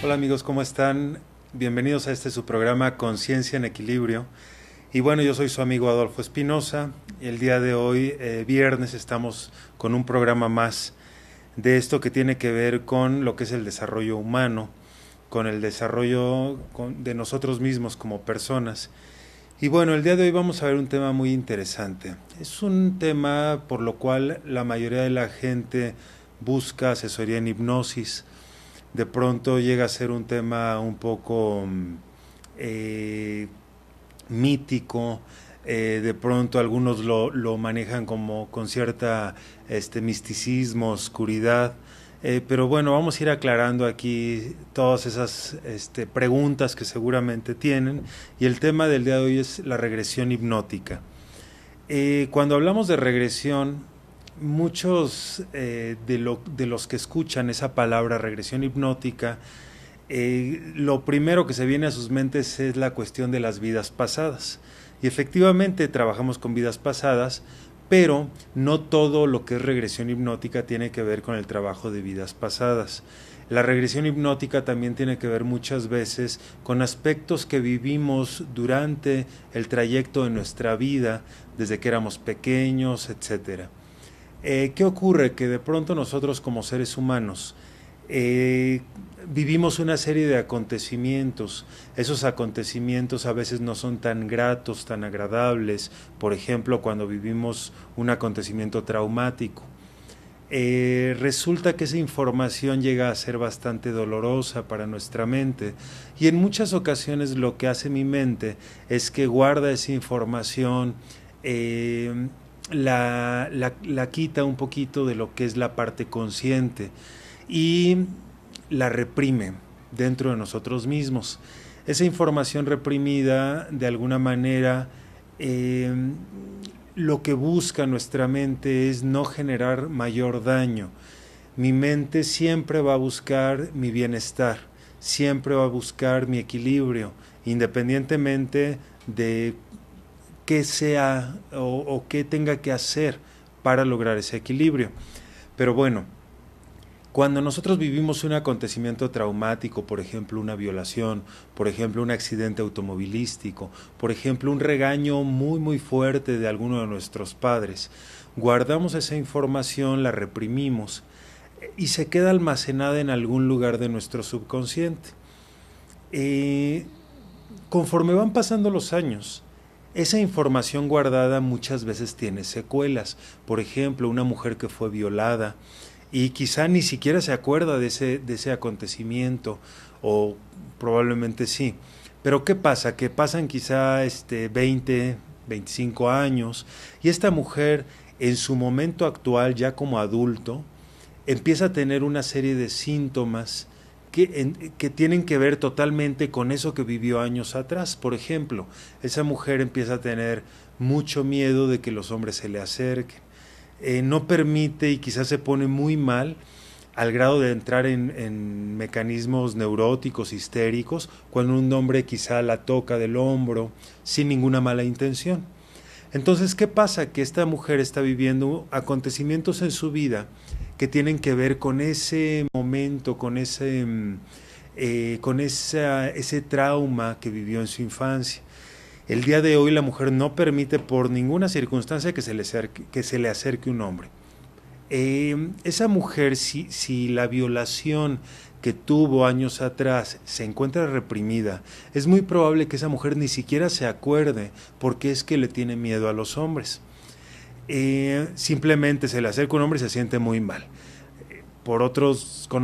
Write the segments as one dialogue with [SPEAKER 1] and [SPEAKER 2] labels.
[SPEAKER 1] Hola amigos, ¿cómo están? Bienvenidos a su programa Conciencia en Equilibrio. Y bueno, yo soy su amigo Adolfo Espinosa. El día de hoy, viernes, estamos con un programa más de esto que tiene que ver con lo que es el desarrollo humano, con el desarrollo de nosotros mismos como personas. Y bueno, el día de hoy vamos a ver un tema muy interesante. Es un tema por lo cual la mayoría de la gente busca asesoría en hipnosis. De pronto llega a ser un tema un poco eh, mítico. De pronto algunos lo manejan como con cierta misticismo, oscuridad. Pero bueno, vamos a ir aclarando aquí todas esas preguntas que seguramente tienen. Y el tema del día de hoy es la regresión hipnótica. Cuando hablamos de regresión, muchos de los que escuchan esa palabra regresión hipnótica, lo primero que se viene a sus mentes es la cuestión de las vidas pasadas. Y efectivamente trabajamos con vidas pasadas, pero no todo lo que es regresión hipnótica tiene que ver con el trabajo de vidas pasadas. La regresión hipnótica también tiene que ver muchas veces con aspectos que vivimos durante el trayecto de nuestra vida, desde que éramos pequeños, etcétera. ¿Qué ocurre? Que de pronto nosotros como seres humanos eh, vivimos una serie de acontecimientos. Esos acontecimientos a veces no son tan gratos, tan agradables. Por ejemplo, cuando vivimos un acontecimiento traumático. Resulta que esa información llega a ser bastante dolorosa para nuestra mente, y en muchas ocasiones lo que hace mi mente es que guarda esa información, eh, la quita un poquito de lo que es la parte consciente y la reprime dentro de nosotros mismos. Esa información reprimida, de alguna manera, eh, lo que busca nuestra mente es no generar mayor daño. Mi mente siempre va a buscar mi bienestar, siempre va a buscar mi equilibrio, independientemente de qué sea o qué tenga que hacer para lograr ese equilibrio. Pero bueno, cuando nosotros vivimos un acontecimiento traumático, por ejemplo una violación, por ejemplo un accidente automovilístico, por ejemplo un regaño muy muy fuerte de alguno de nuestros padres, guardamos esa información, la reprimimos y se queda almacenada en algún lugar de nuestro subconsciente. Eh, Conforme van pasando los años, esa información guardada muchas veces tiene secuelas. Por ejemplo, una mujer que fue violada y quizá ni siquiera se acuerda de ese acontecimiento, o probablemente sí. Pero ¿qué pasa? Que pasan quizá 20, 25 años y esta mujer en su momento actual, ya como adulto, empieza a tener una serie de síntomas que tienen que ver totalmente con eso que vivió años atrás. Por ejemplo, esa mujer empieza a tener mucho miedo de que los hombres se le acerquen. No permite y quizás se pone muy mal al grado de entrar en mecanismos neuróticos, histéricos, cuando un hombre quizá la toca del hombro sin ninguna mala intención. Entonces, ¿qué pasa? Que esta mujer está viviendo acontecimientos en su vida que tienen que ver con ese momento, ese trauma que vivió en su infancia. El día de hoy la mujer no permite por ninguna circunstancia que se le acerque un hombre. Esa mujer, si la violación que tuvo años atrás se encuentra reprimida, es muy probable que esa mujer ni siquiera se acuerde porque es que le tiene miedo a los hombres. Simplemente se le acerca un hombre y se siente muy mal. Con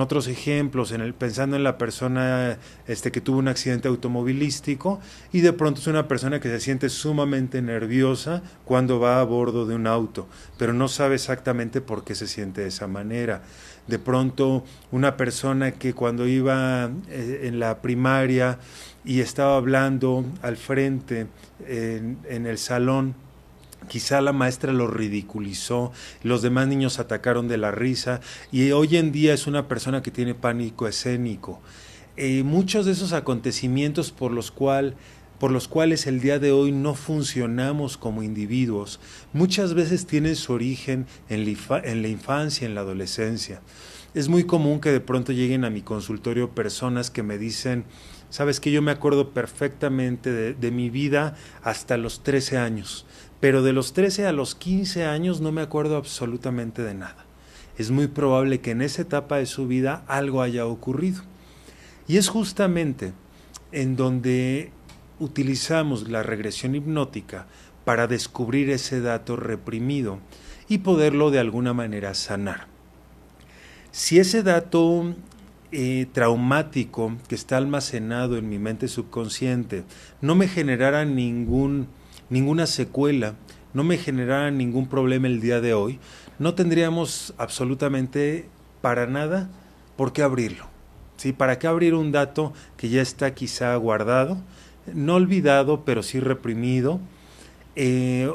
[SPEAKER 1] otros ejemplos, pensando en la persona que tuvo un accidente automovilístico y de pronto es una persona que se siente sumamente nerviosa cuando va a bordo de un auto, pero no sabe exactamente por qué se siente de esa manera. De pronto una persona que cuando iba en la primaria y estaba hablando al frente en el salón, quizá la maestra lo ridiculizó, los demás niños atacaron de la risa y hoy en día es una persona que tiene pánico escénico. Muchos de esos acontecimientos por los cuales el día de hoy no funcionamos como individuos, muchas veces tienen su origen en la infancia, en la adolescencia. Es muy común que de pronto lleguen a mi consultorio personas que me dicen, sabes que yo me acuerdo perfectamente de mi vida hasta los 13 años, pero de los 13 a los 15 años no me acuerdo absolutamente de nada. Es muy probable que en esa etapa de su vida algo haya ocurrido. Y es justamente en donde utilizamos la regresión hipnótica para descubrir ese dato reprimido y poderlo de alguna manera sanar. Si ese dato traumático que está almacenado en mi mente subconsciente no me generara ninguna secuela, no me generara ningún problema el día de hoy, no tendríamos absolutamente para nada por qué abrirlo. ¿Sí? ¿Para qué abrir un dato que ya está quizá guardado, no olvidado, pero sí reprimido,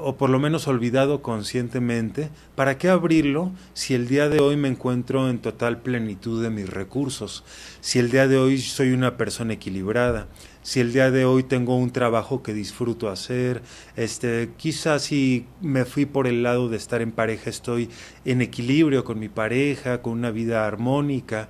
[SPEAKER 1] o por lo menos olvidado conscientemente? ¿Para qué abrirlo si el día de hoy me encuentro en total plenitud de mis recursos? Si el día de hoy soy una persona equilibrada, si el día de hoy tengo un trabajo que disfruto hacer, quizás si me fui por el lado de estar en pareja, estoy en equilibrio con mi pareja, con una vida armónica.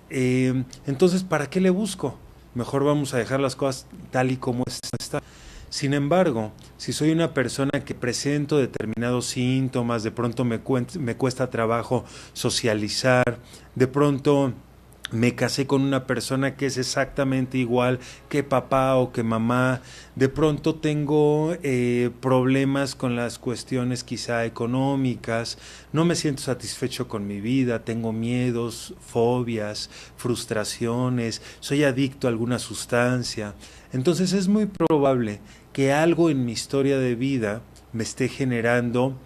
[SPEAKER 1] Entonces, ¿para qué le busco? Mejor vamos a dejar las cosas tal y como están. Sin embargo, si soy una persona que presento determinados síntomas, de pronto me cuesta trabajo socializar, de pronto me casé con una persona que es exactamente igual que papá o que mamá, de pronto tengo problemas con las cuestiones quizá económicas, no me siento satisfecho con mi vida, tengo miedos, fobias, frustraciones, soy adicto a alguna sustancia. Entonces es muy probable que algo en mi historia de vida me esté generando,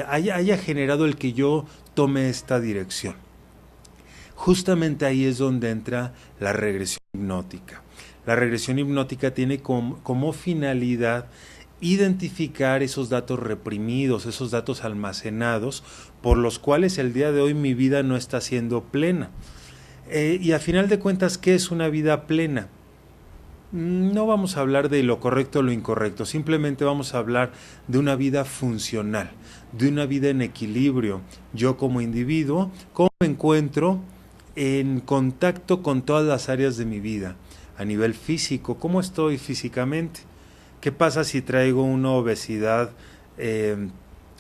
[SPEAKER 1] haya generado el que yo tome esta dirección. Justamente ahí es donde entra la regresión hipnótica. La regresión hipnótica tiene como finalidad identificar esos datos reprimidos, esos datos almacenados, por los cuales el día de hoy mi vida no está siendo plena. Y a final de cuentas, ¿qué es una vida plena? No vamos a hablar de lo correcto o lo incorrecto, simplemente vamos a hablar de una vida funcional, de una vida en equilibrio. Yo como individuo, ¿cómo me encuentro en contacto con todas las áreas de mi vida? A nivel físico, ¿cómo estoy físicamente? ¿Qué pasa si traigo una obesidad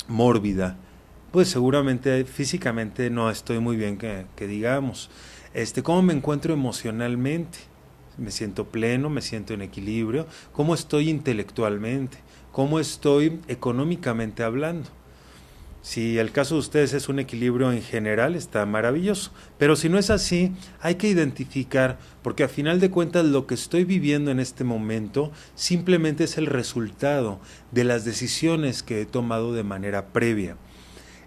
[SPEAKER 1] mórbida? Pues seguramente físicamente no estoy muy bien que digamos. ¿Cómo me encuentro emocionalmente? Me siento pleno, me siento en equilibrio. ¿Cómo estoy intelectualmente? ¿Cómo estoy económicamente hablando? Si el caso de ustedes es un equilibrio en general, está maravilloso. Pero si no es así, hay que identificar, porque a final de cuentas lo que estoy viviendo en este momento simplemente es el resultado de las decisiones que he tomado de manera previa.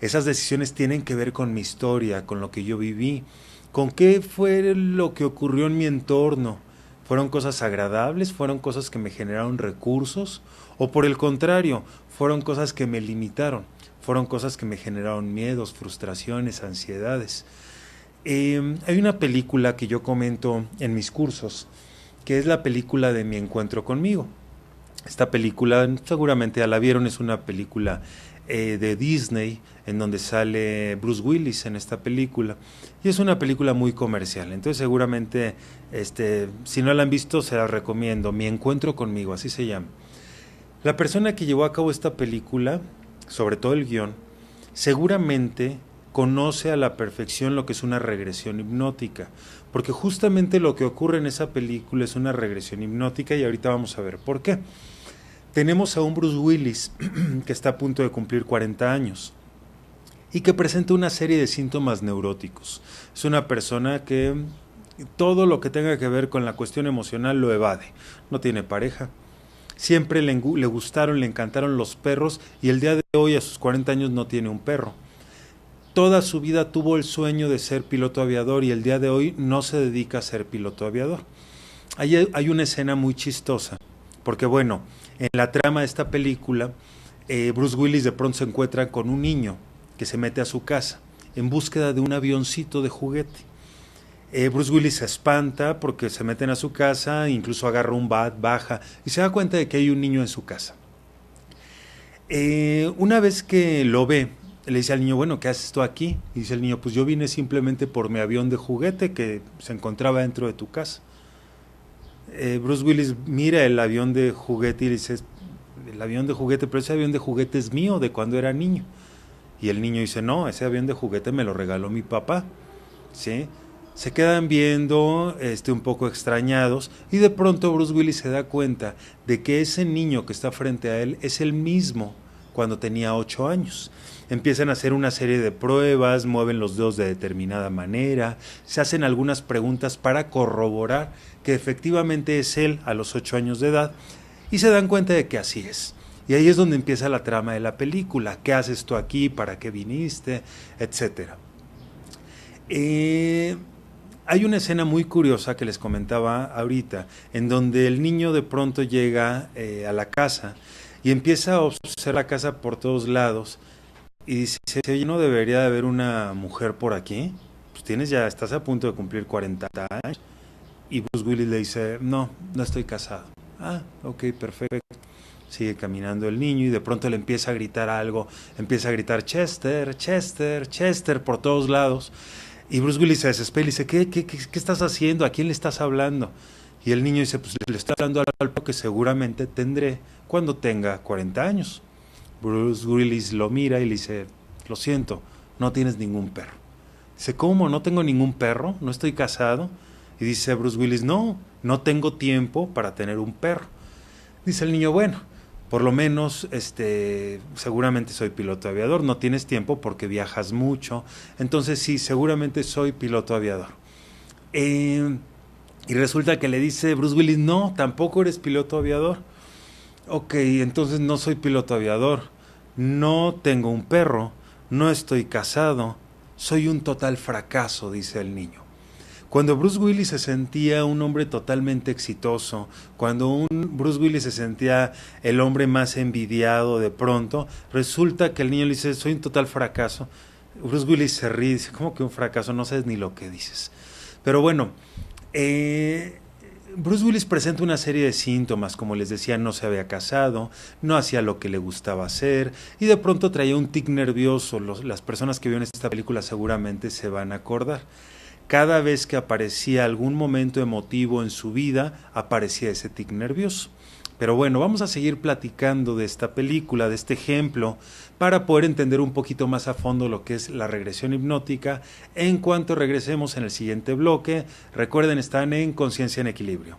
[SPEAKER 1] Esas decisiones tienen que ver con mi historia, con lo que yo viví, con qué fue lo que ocurrió en mi entorno. ¿Fueron cosas agradables? ¿Fueron cosas que me generaron recursos? ¿O por el contrario, fueron cosas que me limitaron? ¿Fueron cosas que me generaron miedos, frustraciones, ansiedades? Hay una película que yo comento en mis cursos, que es la película de Mi encuentro conmigo. Esta película, seguramente ya la vieron, es una película de Disney, en donde sale Bruce Willis en esta película, y es una película muy comercial. Entonces seguramente, si no la han visto, se la recomiendo. Mi encuentro conmigo, así se llama. La persona que llevó a cabo esta película, sobre todo el guión, seguramente conoce a la perfección lo que es una regresión hipnótica, porque justamente lo que ocurre en esa película es una regresión hipnótica, y ahorita vamos a ver por qué. Tenemos a un Bruce Willis que está a punto de cumplir 40 años y que presenta una serie de síntomas neuróticos. Es una persona que todo lo que tenga que ver con la cuestión emocional lo evade. No tiene pareja. Siempre le gustaron, le encantaron los perros, y el día de hoy, a sus 40 años, no tiene un perro. Toda su vida tuvo el sueño de ser piloto aviador, y el día de hoy no se dedica a ser piloto aviador. Hay una escena muy chistosa, porque bueno, en la trama de esta película, Bruce Willis de pronto se encuentra con un niño que se mete a su casa en búsqueda de un avioncito de juguete. Bruce Willis se espanta porque se meten a su casa, incluso agarra un bat, baja y se da cuenta de que hay un niño en su casa. Una vez que lo ve, le dice al niño, bueno, ¿qué haces tú aquí? Y dice el niño, pues yo vine simplemente por mi avión de juguete que se encontraba dentro de tu casa. Bruce Willis mira el avión de juguete y le dice, el avión de juguete, pero ese avión de juguete es mío de cuando era niño. Y el niño dice, no, ese avión de juguete me lo regaló mi papá. ¿Sí? Se quedan viendo un poco extrañados y de pronto Bruce Willis se da cuenta de que ese niño que está frente a él es el mismo cuando tenía 8 años. Empiezan a hacer una serie de pruebas, mueven los dedos de determinada manera, se hacen algunas preguntas para corroborar que efectivamente es él a los 8 años de edad y se dan cuenta de que así es. Y ahí es donde empieza la trama de la película. ¿Qué haces tú aquí? ¿Para qué viniste? Etcétera. Hay una escena muy curiosa que les comentaba ahorita, en donde el niño de pronto llega a la casa y empieza a observar la casa por todos lados y dice, oye, ¿no debería de haber una mujer por aquí? Pues estás a punto de cumplir 40 años. Y Bruce Willis le dice, no, no estoy casado. Ah, ok, perfecto. Sigue caminando el niño y de pronto le empieza a gritar algo, empieza a gritar Chester, Chester, Chester por todos lados. Y Bruce Willis se desespera y dice, ¿Qué estás haciendo? ¿A quién le estás hablando? Y el niño dice, pues le estoy hablando al perro que seguramente tendré cuando tenga 40 años. Bruce Willis lo mira y le dice, lo siento, no tienes ningún perro. Dice, ¿cómo? ¿No tengo ningún perro? ¿No estoy casado? Y dice Bruce Willis, no tengo tiempo para tener un perro. Dice el niño, bueno, por lo menos seguramente soy piloto aviador, no tienes tiempo porque viajas mucho, entonces sí, seguramente soy piloto aviador. Y resulta que le dice Bruce Willis, no, tampoco eres piloto aviador. Ok, entonces no soy piloto aviador, no tengo un perro, no estoy casado, soy un total fracaso, dice el niño. Cuando Bruce Willis se sentía un hombre totalmente exitoso, cuando Bruce Willis se sentía el hombre más envidiado de pronto, resulta que el niño le dice, soy un total fracaso. Bruce Willis se ríe y dice, ¿cómo que un fracaso? No sabes ni lo que dices. Pero bueno, Bruce Willis presenta una serie de síntomas, como les decía, no se había casado, no hacía lo que le gustaba hacer y de pronto traía un tic nervioso. Las personas que vieron esta película seguramente se van a acordar. Cada vez que aparecía algún momento emotivo en su vida, aparecía ese tic nervioso. Pero bueno, vamos a seguir platicando de esta película, de este ejemplo, para poder entender un poquito más a fondo lo que es la regresión hipnótica en cuanto regresemos en el siguiente bloque. Recuerden, están en Conciencia en Equilibrio.